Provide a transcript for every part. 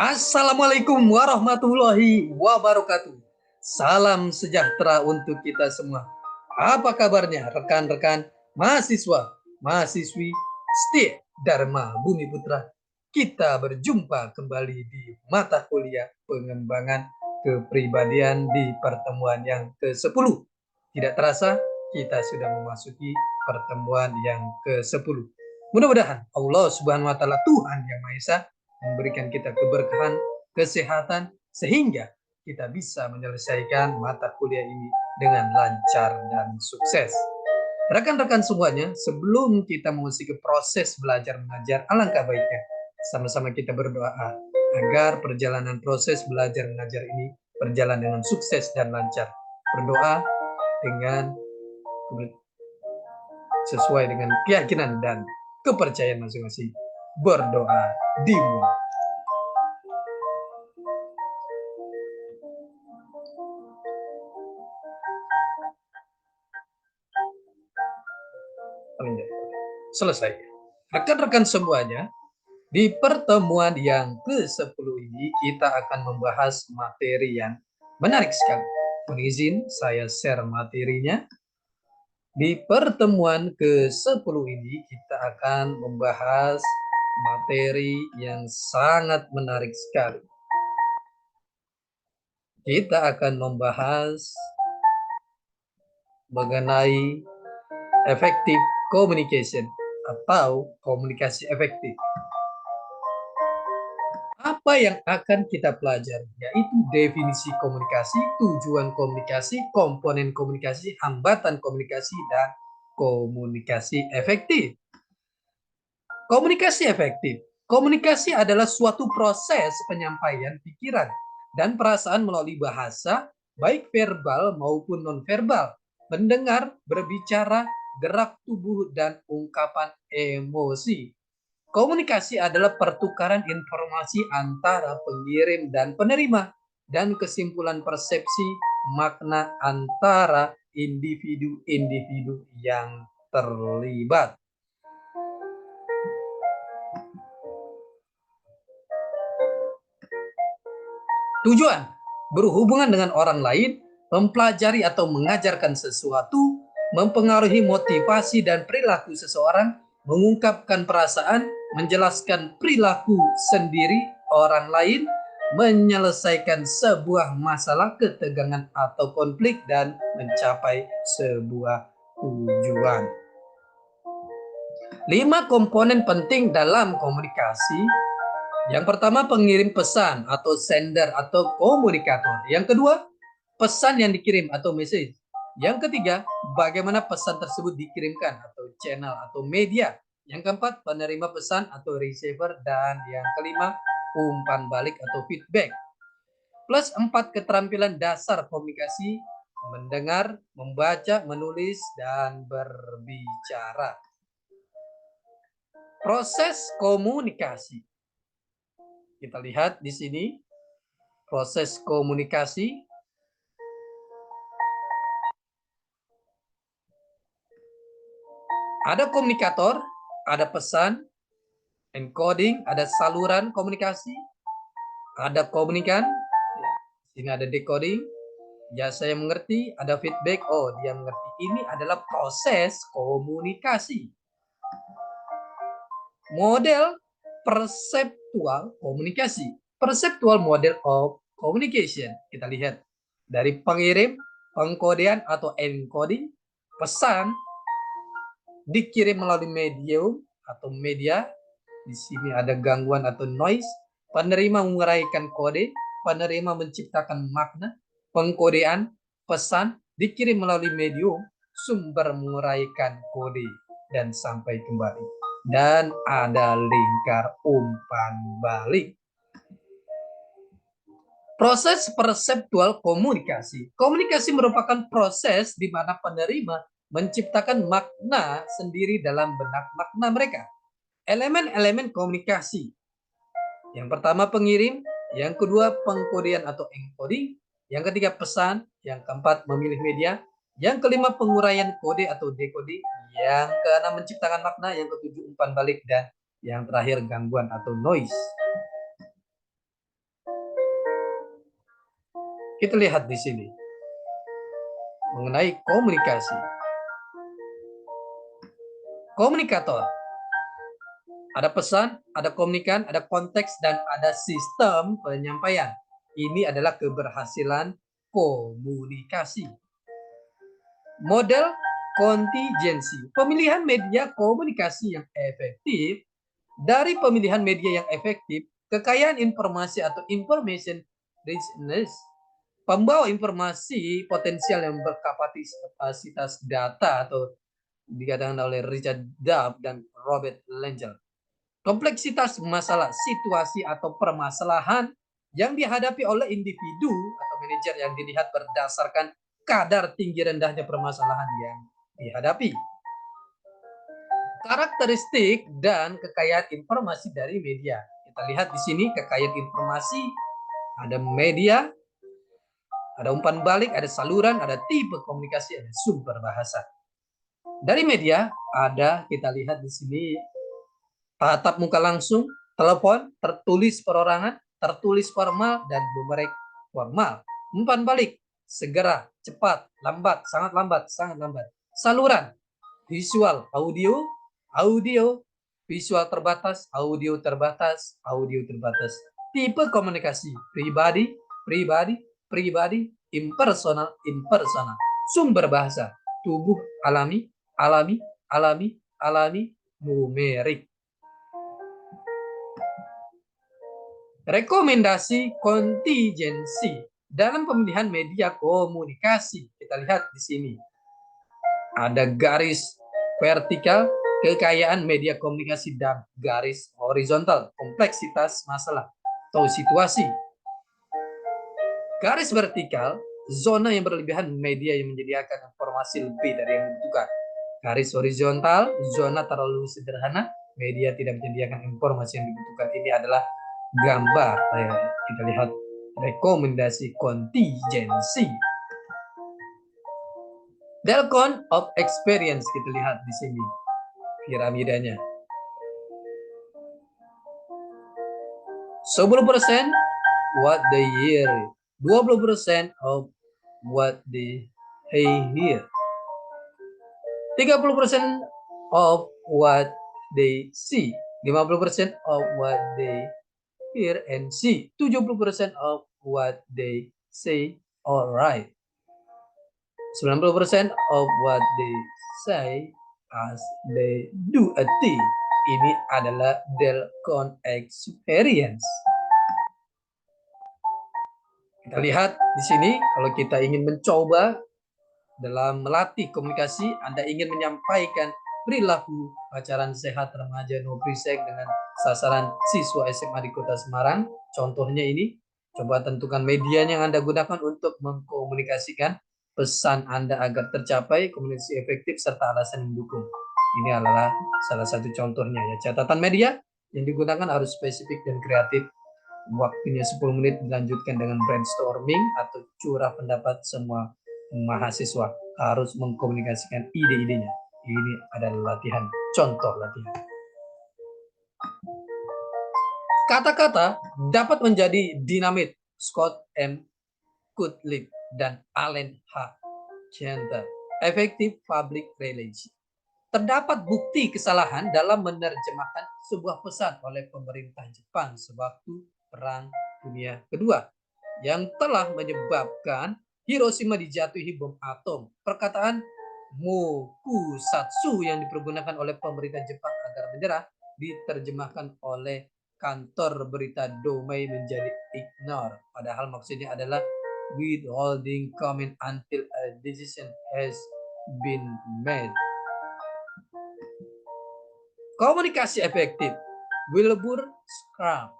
Assalamualaikum warahmatullahi wabarakatuh. Salam sejahtera untuk kita semua. Apa kabarnya rekan-rekan mahasiswa, mahasiswi setia Dharma Bumi Putra? Kita berjumpa kembali di mata kuliah pengembangan kepribadian di pertemuan yang ke-10. Tidak terasa kita sudah memasuki pertemuan yang ke-10. Mudah-mudahan Allah Subhanahu wa taala, Tuhan yang Maha Esa, memberikan kita keberkahan, kesehatan, sehingga kita bisa menyelesaikan mata kuliah ini dengan lancar dan sukses. Rekan-rekan semuanya, sebelum kita memasuki proses belajar mengajar, alangkah baiknya sama-sama kita berdoa agar perjalanan proses belajar mengajar ini berjalan dengan sukses dan lancar. Berdoa dengan sesuai dengan keyakinan dan kepercayaan masing-masing. Berdoa dimulai. Selesai. Rekan-rekan semuanya, di pertemuan yang ke-10 ini kita akan membahas materi yang menarik sekali. Mohon izin saya share materinya. Di pertemuan ke-10 ini kita akan membahas materi yang sangat menarik sekali. Kita akan membahas mengenai effective communication atau komunikasi efektif. Apa yang akan kita pelajari? Yaitu definisi komunikasi, tujuan komunikasi, komponen komunikasi, hambatan komunikasi, dan komunikasi efektif. Komunikasi efektif. Komunikasi adalah suatu proses penyampaian pikiran dan perasaan melalui bahasa, baik verbal maupun nonverbal, mendengar, berbicara, gerak tubuh, dan ungkapan emosi. Komunikasi adalah pertukaran informasi antara pengirim dan penerima, dan kesimpulan persepsi makna antara individu-individu yang terlibat. Tujuan berhubungan dengan orang lain, mempelajari atau mengajarkan sesuatu, mempengaruhi motivasi dan perilaku seseorang, mengungkapkan perasaan, menjelaskan perilaku sendiri orang lain, menyelesaikan sebuah masalah, ketegangan atau konflik, dan mencapai sebuah tujuan. 5 komponen penting dalam komunikasi. Yang pertama, pengirim pesan atau sender atau komunikator. Yang kedua, pesan yang dikirim atau message. Yang ketiga, bagaimana pesan tersebut dikirimkan atau channel atau media. Yang keempat, penerima pesan atau receiver. Dan yang kelima, umpan balik atau feedback. Plus 4 keterampilan dasar komunikasi: mendengar, membaca, menulis, dan berbicara. Proses komunikasi. Kita lihat di sini proses komunikasi. Ada komunikator, ada pesan, encoding, ada saluran komunikasi, ada komunikan, sini ada decoding, ya saya mengerti, ada feedback, oh dia mengerti. Ini adalah proses komunikasi. Model perseptual komunikasi, perceptual model of communication. Kita lihat dari pengirim, pengkodean atau encoding, pesan dikirim melalui medium atau media. Di sini ada gangguan atau noise. Penerima menguraikan kode, penerima menciptakan makna. Pengkodean, pesan dikirim melalui medium, sumber menguraikan kode dan sampai kembali. Dan ada lingkar umpan balik. Proses perseptual komunikasi. Komunikasi merupakan proses di mana penerima menciptakan makna sendiri dalam benak makna mereka. Elemen-elemen komunikasi. Yang pertama pengirim, yang kedua pengkodean atau encoding, yang ketiga pesan, yang keempat memilih media, yang kelima penguraian kode atau decoding, yang keenam menciptakan makna, yang ketujuh umpan balik, dan yang terakhir gangguan atau noise. Kita lihat di sini mengenai komunikasi. Komunikator. Ada pesan, ada komunikan, ada konteks, dan ada sistem penyampaian. Ini adalah keberhasilan komunikasi. Model kontingensi. Pemilihan media komunikasi yang efektif. Dari pemilihan media yang efektif, kekayaan informasi atau information richness, pembawa informasi potensial yang berkapasitas data atau dikatakan oleh Richard Dove dan Robert Langer. Kompleksitas masalah, situasi atau permasalahan yang dihadapi oleh individu atau manajer yang dilihat berdasarkan kadar tinggi rendahnya permasalahan yang dihadapi. Karakteristik dan kekayaan informasi dari media. Kita lihat di sini kekayaan informasi, ada media, ada umpan balik, ada saluran, ada tipe komunikasi, ada sumber bahasa. Dari media ada, kita lihat di sini tatap muka langsung, telepon, tertulis perorangan, tertulis formal, dan numerik formal. Umpan balik, segera, cepat, lambat, sangat lambat. Saluran, visual, audio, visual terbatas, audio terbatas. Tipe komunikasi, pribadi, impersonal. Sumber bahasa, tubuh, alami, numerik. Rekomendasi kontingensi dalam pemilihan media komunikasi. Kita lihat di sini. Ada garis vertikal, kekayaan media komunikasi, dan garis horizontal, kompleksitas masalah atau situasi. Garis vertikal, zona yang berlebihan media yang menyediakan informasi lebih dari yang dibutuhkan. Garis horizontal, zona terlalu sederhana, media tidak menyediakan informasi yang dibutuhkan. Ini adalah gambar. Kita lihat rekomendasi kontingensi. Delcon of experience, kita lihat di sini piramidanya. 10% what they hear, 20% of what they hear, 30% of what they see, 50% of what they hear and see, 70% of what they say or write, 90% of what they say as they do a thing. Ini adalah Delcon experience. Kita lihat di sini, kalau kita ingin mencoba dalam melatih komunikasi, Anda ingin menyampaikan perilaku pacaran sehat remaja no brisek dengan sasaran siswa SMA di Kota Semarang. Contohnya ini, coba tentukan media yang Anda gunakan untuk mengkomunikasikan pesan Anda agar tercapai komunikasi efektif serta alasan yang mendukung. Ini adalah salah satu contohnya ya. Catatan media yang digunakan harus spesifik dan kreatif. Waktunya 10 menit dilanjutkan dengan brainstorming atau curah pendapat. Semua mahasiswa harus mengkomunikasikan ide-idenya. Ini adalah latihan, contoh latihan. Kata-kata dapat menjadi dinamit. Scott M. Gottlieb dan Allen H. Center. Effective Public Relations. Terdapat bukti kesalahan dalam menerjemahkan sebuah pesan oleh pemerintah Jepang sewaktu Perang Dunia Kedua yang telah menyebabkan Hiroshima dijatuhi bom atom. Perkataan mokusatsu yang dipergunakan oleh pemerintah Jepang agar menyerah diterjemahkan oleh kantor berita Domei menjadi ignore. Padahal maksudnya adalah withholding comment until a decision has been made. Komunikasi efektif. Wilbur Scrum.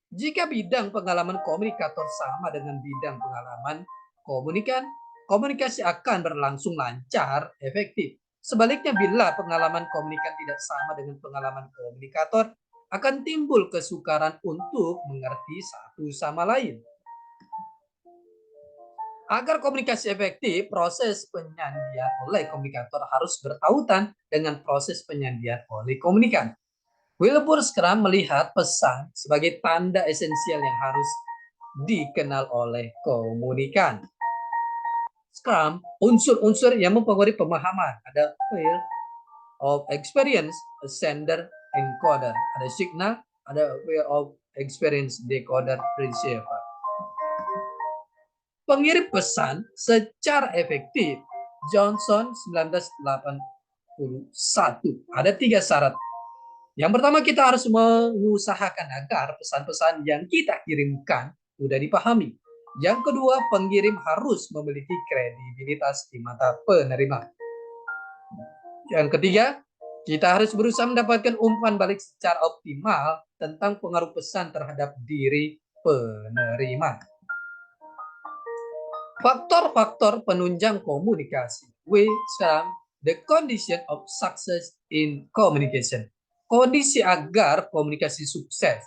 Jika bidang pengalaman komunikator sama dengan bidang pengalaman komunikan, komunikasi akan berlangsung lancar, efektif. Sebaliknya, bila pengalaman komunikan tidak sama dengan pengalaman komunikator, akan timbul kesukaran untuk mengerti satu sama lain. Agar komunikasi efektif, proses penyandian oleh komunikator harus bertautan dengan proses penyandian oleh komunikan. Wilbur Scrum melihat pesan sebagai tanda esensial yang harus dikenal oleh komunikan. Scrum, unsur-unsur yang mempengaruhi pemahaman. Ada field of experience, a sender, encoder. Ada signal, ada field of experience, decoder, receiver. Pengirim pesan secara efektif. Johnson 1981. Ada 3 syarat. Yang pertama, kita harus mengusahakan agar pesan-pesan yang kita kirimkan mudah dipahami. Yang kedua, pengirim harus memiliki kredibilitas di mata penerima. Yang ketiga, kita harus berusaha mendapatkan umpan balik secara optimal tentang pengaruh pesan terhadap diri penerima. Faktor-faktor penunjang komunikasi. Sekarang, the condition of success in communication. Kondisi agar komunikasi sukses.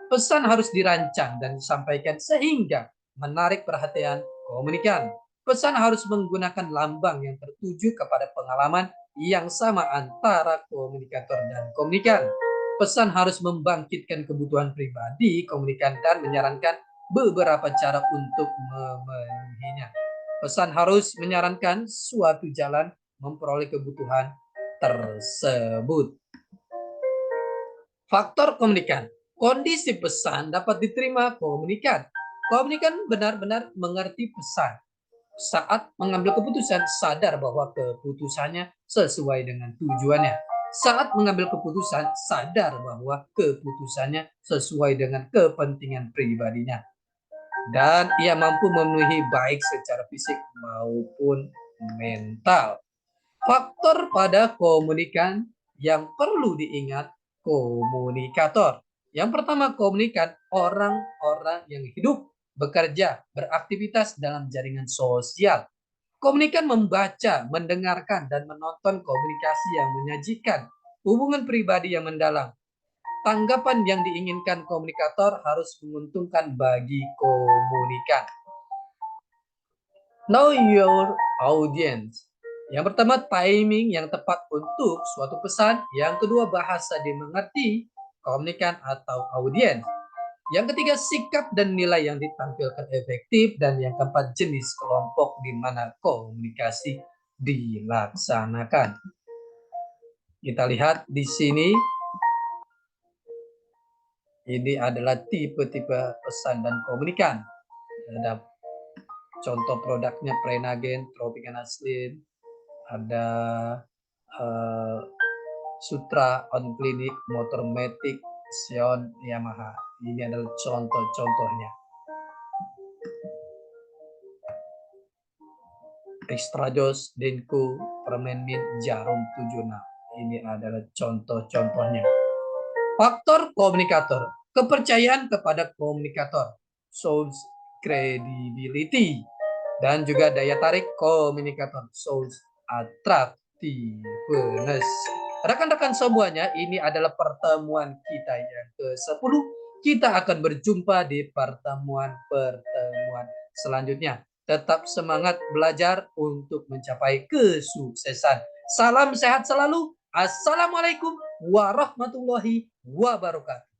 Pesan harus dirancang dan disampaikan sehingga menarik perhatian komunikan. Pesan harus menggunakan lambang yang tertuju kepada pengalaman yang sama antara komunikator dan komunikan. Pesan harus membangkitkan kebutuhan pribadi komunikan dan menyarankan beberapa cara untuk memenuhinya. Pesan harus menyarankan suatu jalan memperoleh kebutuhan tersebut. Faktor komunikan. Kondisi pesan dapat diterima komunikan. Komunikan benar-benar mengerti pesan. Saat mengambil keputusan, sadar bahwa keputusannya sesuai dengan tujuannya. Saat mengambil keputusan, sadar bahwa keputusannya sesuai dengan kepentingan pribadinya. Dan ia mampu memenuhi baik secara fisik maupun mental. Faktor pada komunikan yang perlu diingat komunikator. Yang pertama, komunikan orang-orang yang hidup, bekerja, beraktivitas dalam jaringan sosial. Komunikan membaca, mendengarkan, dan menonton komunikasi yang menyajikan hubungan pribadi yang mendalam. Tanggapan yang diinginkan komunikator harus menguntungkan bagi komunikan. Know your audience. Yang pertama, timing yang tepat untuk suatu pesan. Yang kedua, bahasa dimengerti komunikan atau audiens. Yang ketiga, sikap dan nilai yang ditampilkan efektif. Dan yang keempat, jenis kelompok di mana komunikasi dilaksanakan. Kita lihat di sini. Ini adalah tipe-tipe pesan dan komunikan. Ada contoh produknya Prenagen, Tropican Aslin, ada Sutra, On Clinic, Motormatic, Xion, Yamaha. Ini adalah contoh-contohnya. Extra Jos, Denko, Permen Mint, Jarum 76. Ini adalah contoh-contohnya. Faktor komunikator. Kepercayaan kepada komunikator. Shows credibility. Dan juga daya tarik komunikator. Shows attractiveness. Rekan-rekan semuanya, ini adalah pertemuan kita yang ke-10. Kita akan berjumpa di pertemuan selanjutnya. Tetap semangat belajar untuk mencapai kesuksesan. Salam sehat selalu. Assalamualaikum warahmatullahi wabarakatuh.